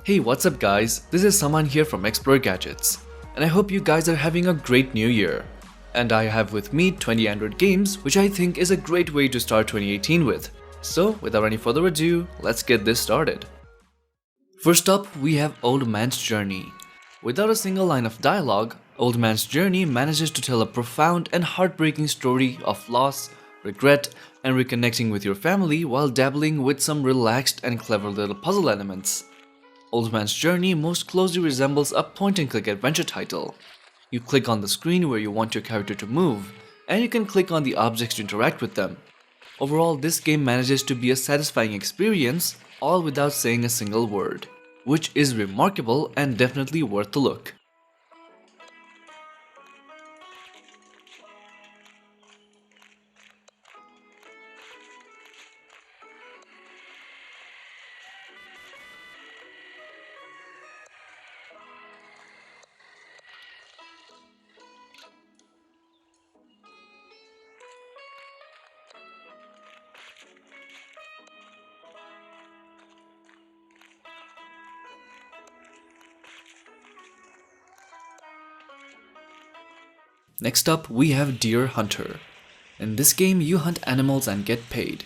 Hey, what's up guys? This is Saman here from Explore Gadgets, and I hope you guys are having a great new year. And I have with me 20 Android games, which I think is a great way to start 2018 with. So, without any further ado, let's get this started. First up, we have Old Man's Journey. Without a single line of dialogue, Old Man's Journey manages to tell a profound and heartbreaking story of loss, regret, and reconnecting with your family while dabbling with some relaxed and clever little puzzle elements. Old Man's Journey most closely resembles a point-and-click adventure title. You click on the screen where you want your character to move, and you can click on the objects to interact with them. Overall, this game manages to be a satisfying experience, all without saying a single word, which is remarkable and definitely worth the look. Next up, we have Deer Hunter. In this game, you hunt animals and get paid.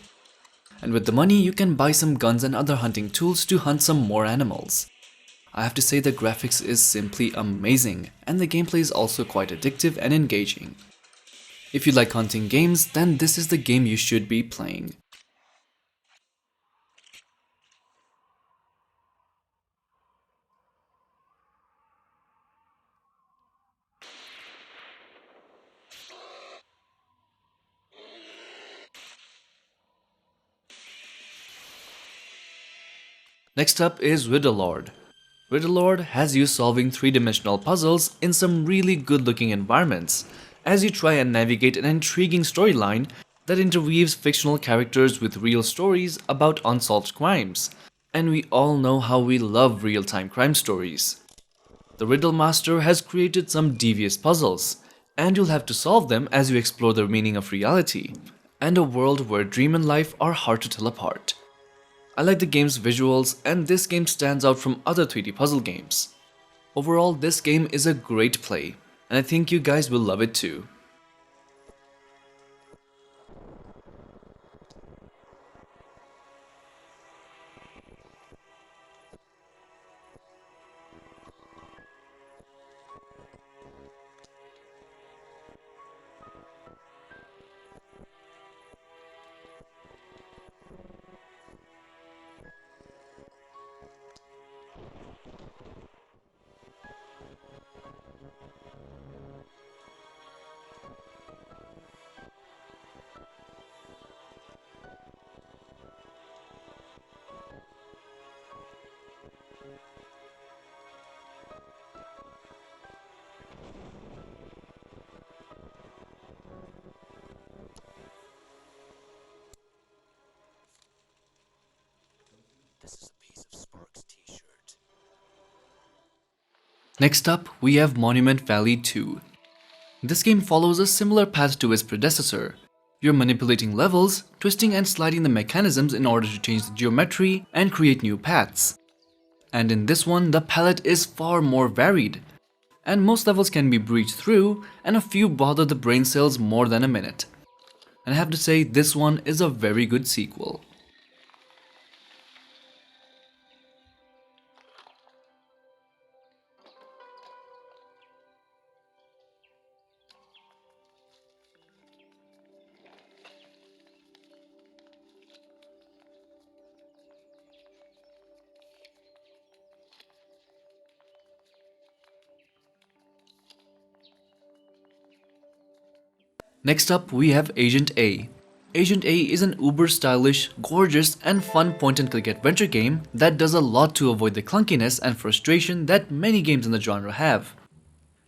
And with the money, you can buy some guns and other hunting tools to hunt some more animals. I have to say the graphics is simply amazing, and the gameplay is also quite addictive and engaging. If you like hunting games, then this is the game you should be playing. Next up is Riddlelord. Riddlelord has you solving three-dimensional puzzles in some really good-looking environments, as you try and navigate an intriguing storyline that interweaves fictional characters with real stories about unsolved crimes. And we all know how we love real-time crime stories. The Riddle Master has created some devious puzzles, and you'll have to solve them as you explore the meaning of reality, and a world where dream and life are hard to tell apart. I like the game's visuals, and this game stands out from other 3D puzzle games. Overall, this game is a great play, and I think you guys will love it too. Next up, we have Monument Valley 2. This game follows a similar path to its predecessor. You're manipulating levels, twisting and sliding the mechanisms in order to change the geometry and create new paths. And in this one, the palette is far more varied, and most levels can be breached through, and a few bother the brain cells more than a minute. And I have to say, this one is a very good sequel. Next up, we have Agent A. Agent A is an uber stylish, gorgeous, and fun point-and-click adventure game that does a lot to avoid the clunkiness and frustration that many games in the genre have.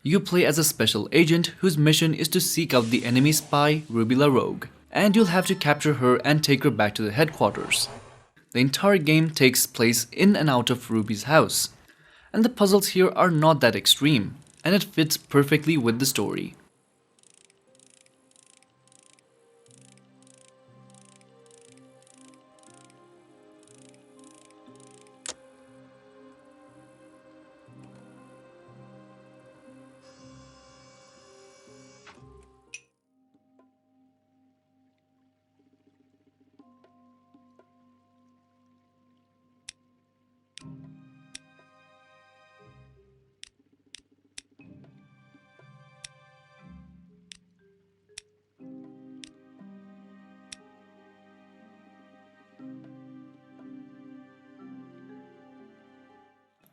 You play as a special agent whose mission is to seek out the enemy spy, Ruby LaRogue, and you'll have to capture her and take her back to the headquarters. The entire game takes place in and out of Ruby's house, and the puzzles here are not that extreme, and it fits perfectly with the story.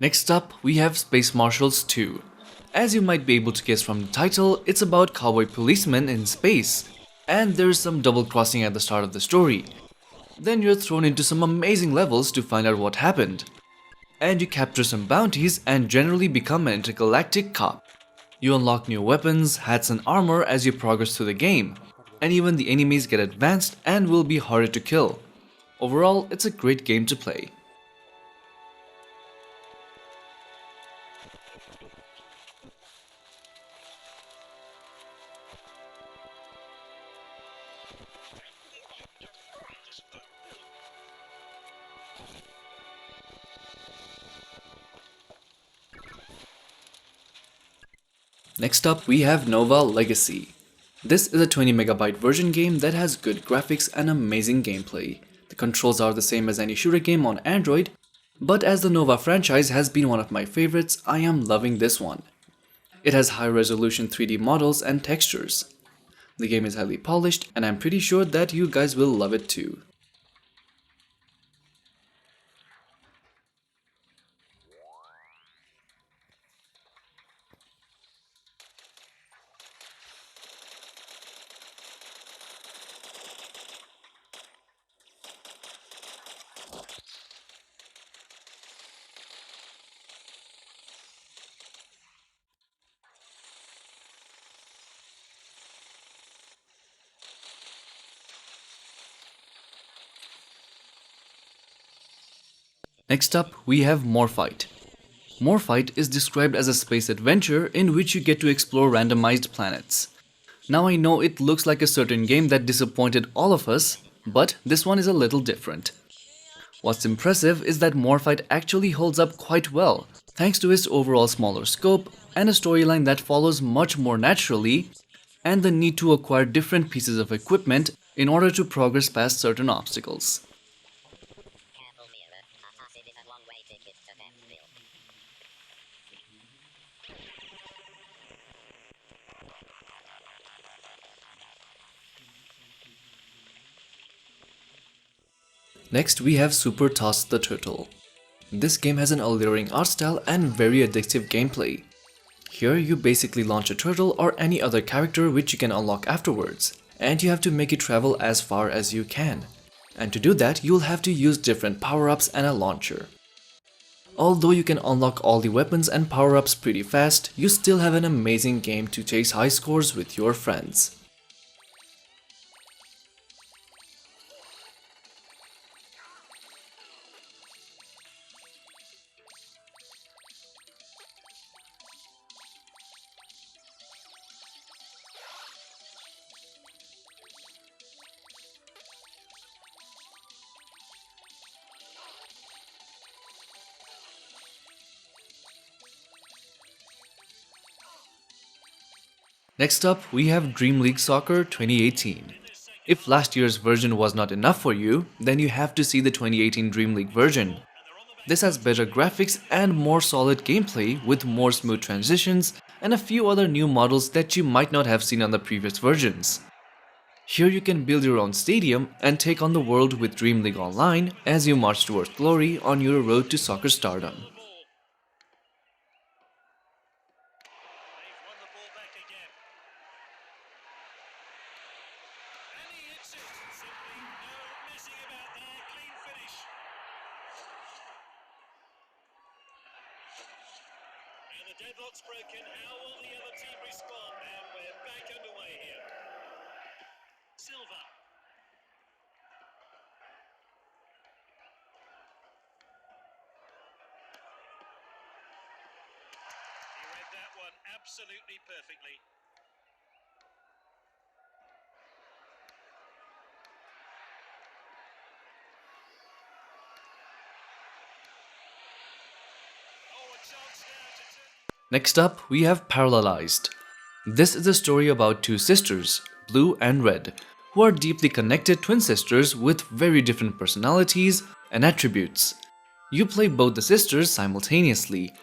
Next up, we have Space Marshals 2. As you might be able to guess from the title, it's about cowboy policemen in space, and there's some double crossing at the start of the story. Then you're thrown into some amazing levels to find out what happened. And you capture some bounties and generally become an intergalactic cop. You unlock new weapons, hats and armor as you progress through the game, and even the enemies get advanced and will be harder to kill. Overall, it's a great game to play. Next up, we have Nova Legacy. This is a 20 MB version game that has good graphics and amazing gameplay. The controls are the same as any shooter game on Android, but as the Nova franchise has been one of my favorites, I am loving this one. It has high-resolution 3D models and textures. The game is highly polished, and I'm pretty sure that you guys will love it too. Next up, we have Morfight. Morfight is described as a space adventure in which you get to explore randomized planets. Now I know it looks like a certain game that disappointed all of us, but this one is a little different. What's impressive is that Morfight actually holds up quite well, thanks to its overall smaller scope and a storyline that follows much more naturally, and the need to acquire different pieces of equipment in order to progress past certain obstacles. Next, we have Super Toss the Turtle. This game has an alluring art style and very addictive gameplay. Here you basically launch a turtle or any other character which you can unlock afterwards, and you have to make it travel as far as you can. And to do that, you'll have to use different power-ups and a launcher. Although you can unlock all the weapons and power-ups pretty fast, you still have an amazing game to chase high scores with your friends. Next up, we have Dream League Soccer 2018. If last year's version was not enough for you, then you have to see the 2018 Dream League version. This has better graphics and more solid gameplay with more smooth transitions and a few other new models that you might not have seen on the previous versions. Here you can build your own stadium and take on the world with Dream League Online as you march towards glory on your road to soccer stardom. The deadlock's broken. How will the other team respond? And we're back underway here. Silva. He read that one absolutely perfectly. Oh, a chance now to turn. Next up, we have Parallelized. This is a story about two sisters, Blue and Red, who are deeply connected twin sisters with very different personalities and attributes. You play both the sisters simultaneously,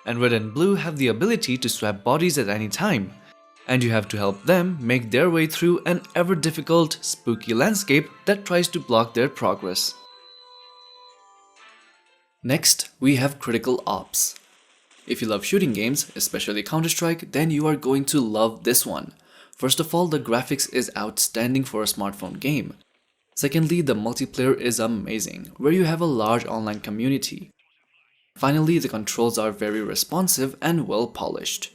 and Red and Blue have the ability to swap bodies at any time, and you have to help them make their way through an ever difficult, spooky landscape that tries to block their progress. Next, we have Critical Ops. If you love shooting games, especially Counter-Strike, then you are going to love this one. First of all, the graphics is outstanding for a smartphone game. Secondly, the multiplayer is amazing, where you have a large online community. Finally, the controls are very responsive and well polished.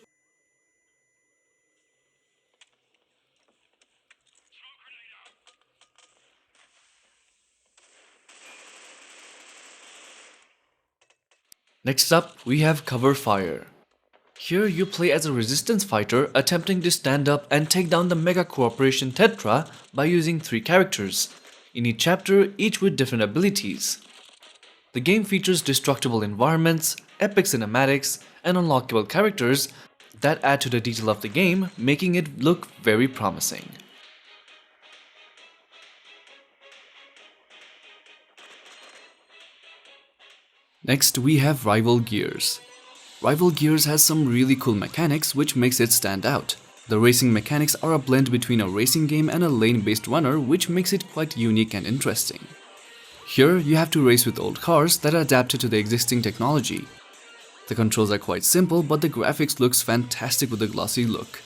Next up, we have Cover Fire. Here you play as a resistance fighter attempting to stand up and take down the Mega Corporation Tetra by using 3 characters, in each chapter each with different abilities. The game features destructible environments, epic cinematics, and unlockable characters that add to the detail of the game, making it look very promising. Next, we have Rival Gears. Rival Gears has some really cool mechanics which makes it stand out. The racing mechanics are a blend between a racing game and a lane-based runner, which makes it quite unique and interesting. Here, you have to race with old cars that are adapted to the existing technology. The controls are quite simple, but the graphics looks fantastic with the glossy look.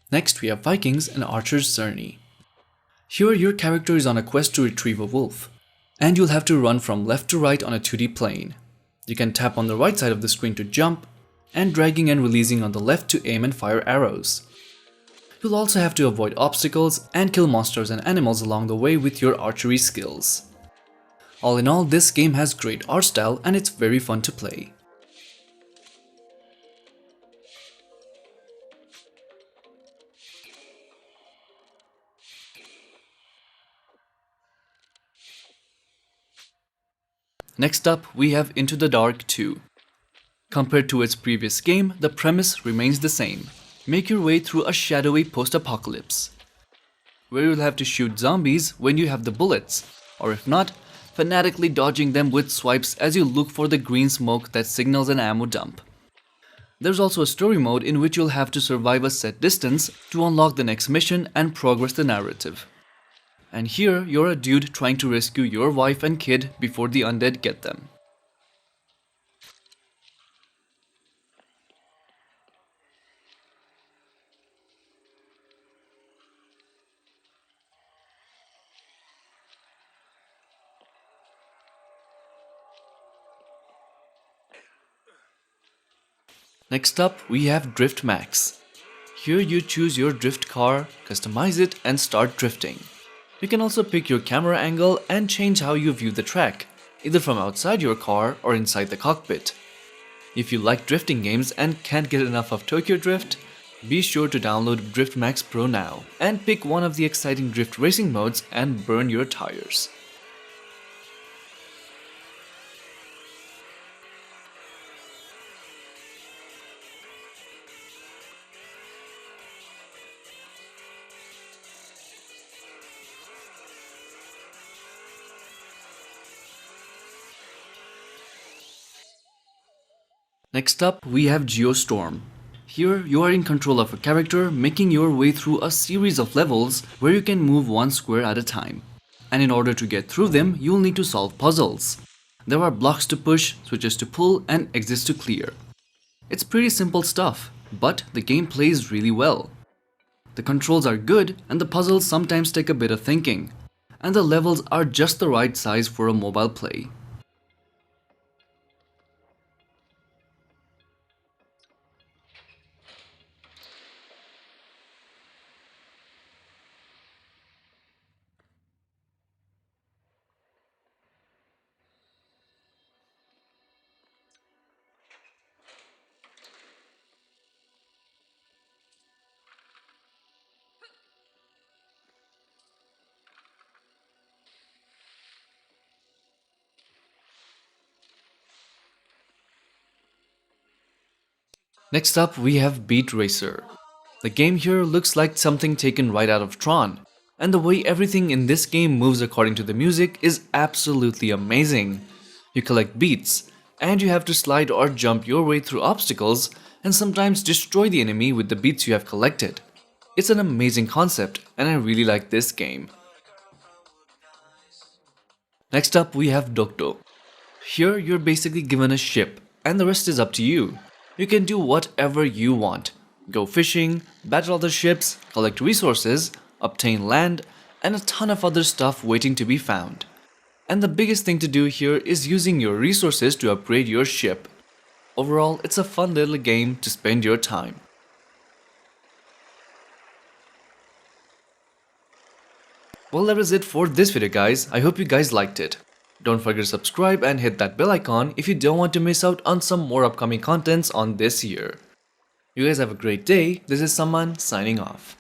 Next, we have Vikings and Archer's Journey. Here, your character is on a quest to retrieve a wolf, and you'll have to run from left to right on a 2D plane. You can tap on the right side of the screen to jump, and dragging and releasing on the left to aim and fire arrows. You'll also have to avoid obstacles and kill monsters and animals along the way with your archery skills. All in all, this game has great art style and it's very fun to play. Next up, we have Into the Dark 2. Compared to its previous game, the premise remains the same. Make your way through a shadowy post-apocalypse, where you'll have to shoot zombies when you have the bullets, or if not, fanatically dodging them with swipes as you look for the green smoke that signals an ammo dump. There's also a story mode in which you'll have to survive a set distance to unlock the next mission and progress the narrative. And here, you're a dude trying to rescue your wife and kid before the undead get them. Next up, we have Drift Max. Here you choose your drift car, customize it, and start drifting. You can also pick your camera angle and change how you view the track, either from outside your car or inside the cockpit. If you like drifting games and can't get enough of Tokyo Drift, be sure to download Drift Max Pro now and pick one of the exciting drift racing modes and burn your tires. Next up, we have Geostorm. Here, you are in control of a character, making your way through a series of levels where you can move one square at a time. And in order to get through them, you'll need to solve puzzles. There are blocks to push, switches to pull, and exits to clear. It's pretty simple stuff, but the game plays really well. The controls are good, and the puzzles sometimes take a bit of thinking. And the levels are just the right size for a mobile play. Next up, we have Beat Racer. The game here looks like something taken right out of Tron, and the way everything in this game moves according to the music is absolutely amazing. You collect beats, and you have to slide or jump your way through obstacles and sometimes destroy the enemy with the beats you have collected. It's an amazing concept, and I really like this game. Next up, we have Dokdo. Here, you're basically given a ship, and the rest is up to you. You can do whatever you want. Go fishing, battle other ships, collect resources, obtain land, and a ton of other stuff waiting to be found. And the biggest thing to do here is using your resources to upgrade your ship. Overall, it's a fun little game to spend your time. Well, that was it for this video, guys. I hope you guys liked it. Don't forget to subscribe and hit that bell icon if you don't want to miss out on some more upcoming contents on this year. You guys have a great day. This is Saman signing off.